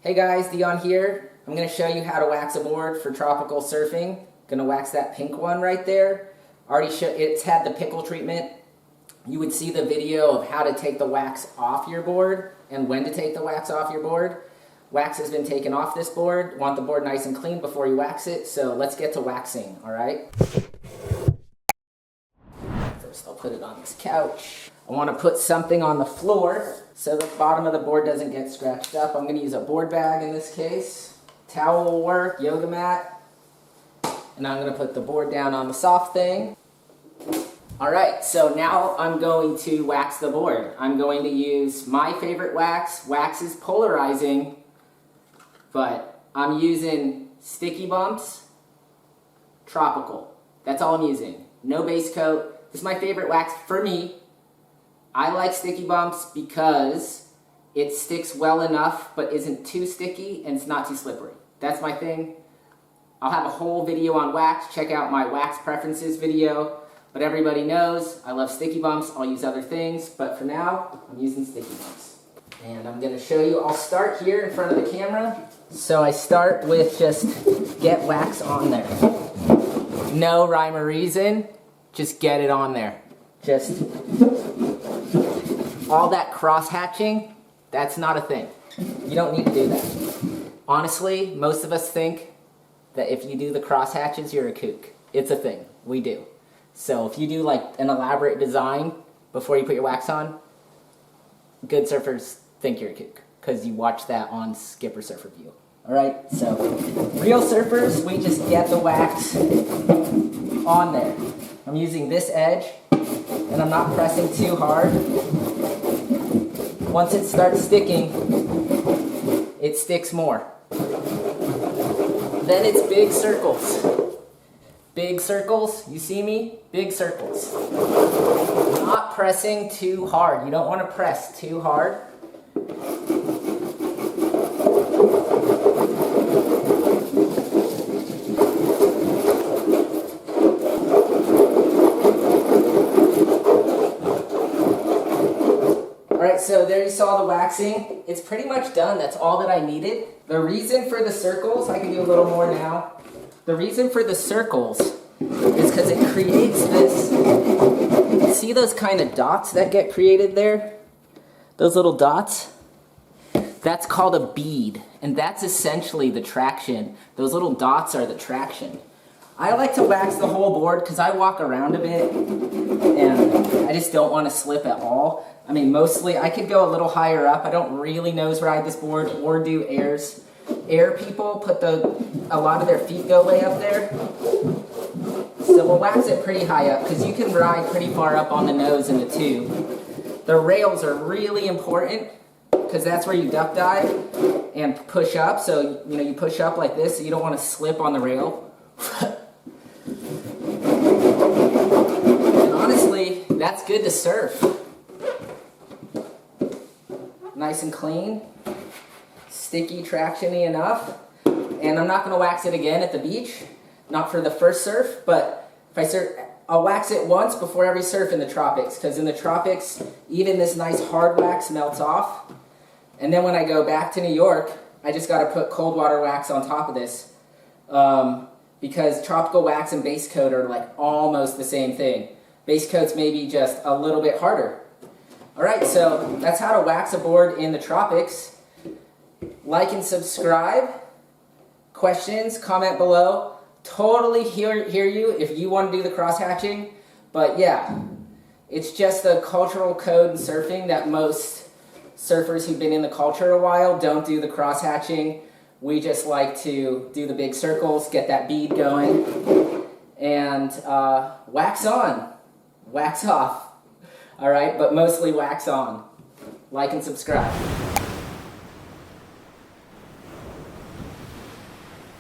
Hey guys, Dion here. I'm going to show you how to wax a board for tropical surfing. Going to wax that pink one right there. It's had the pickle treatment. You would see the video of how to take the wax off your board and when to take the wax off your board. Wax has been taken off this board. Want the board nice and clean before you wax it, so let's get to waxing, alright? First I'll put it on this couch. I want to put something on the floor so the bottom of the board doesn't get scratched up. I'm going to use a board bag in this case. Towel will work, yoga mat. And I'm going to put the board down on the soft thing. Alright, so now I'm going to wax the board. I'm going to use my favorite wax. Wax is polarizing, but I'm using Sticky Bumps Tropical. That's all I'm using. No base coat. This is my favorite wax for me. I like Sticky Bumps because it sticks well enough but isn't too sticky and it's not too slippery. That's my thing. I'll have a whole video on wax. Check out my wax preferences video. But everybody knows I love Sticky Bumps. I'll use other things, but for now, I'm using Sticky Bumps. And I'm going to show you, I'll start here in front of the camera. So I start with just get wax on there. No rhyme or reason, just get it on there. Just all that cross-hatching, that's not a thing. You don't need to do that. Honestly, most of us think that if you do the cross-hatches, you're a kook. It's a thing. We do. So if you do like an elaborate design before you put your wax on, good surfers think you're a kook because you watch that on Skipper Surfer View. Alright, so real surfers, we just get the wax on there. I'm using this edge and I'm not pressing too hard. Once it starts sticking, it sticks more. Then it's big circles. Big circles, you see me? Big circles. Not pressing too hard. You don't want to press too hard. Alright, so there you saw the waxing. It's pretty much done. That's all that I needed. The reason for the circles, I can do a little more now. The reason for the circles is because it creates this, see those kind of dots that get created there? Those little dots? That's called a bead, and that's essentially the traction. Those little dots are the traction. I like to wax the whole board because I walk around a bit, and I just don't want to slip at all. I mean, mostly, I could go a little higher up. I don't really nose ride this board or do airs. Air people put a lot of their feet go way up there. So we'll wax it pretty high up because you can ride pretty far up on the nose in the tube. The rails are really important because that's where you duck dive and push up. So, you know, you push up like this so you don't want to slip on the rail. And honestly, that's good to surf. Nice and clean. Sticky, tractiony enough, and I'm not going to wax it again at the beach, not for the first surf, but if I surf, I'll wax it once before every surf in the tropics, because in the tropics, even this nice hard wax melts off, and then when I go back to New York, I just got to put cold water wax on top of this, because tropical wax and base coat are like almost the same thing. Base coat's maybe just a little bit harder. Alright, so that's how to wax a board in the tropics. Like and subscribe. Questions, comment below. Totally hear you if you want to do the cross-hatching. But yeah, it's just the cultural code in surfing that most surfers who've been in the culture a while don't do the cross-hatching. We just like to do the big circles, get that bead going, and wax on, wax off. Alright, but mostly wax on. Like and subscribe.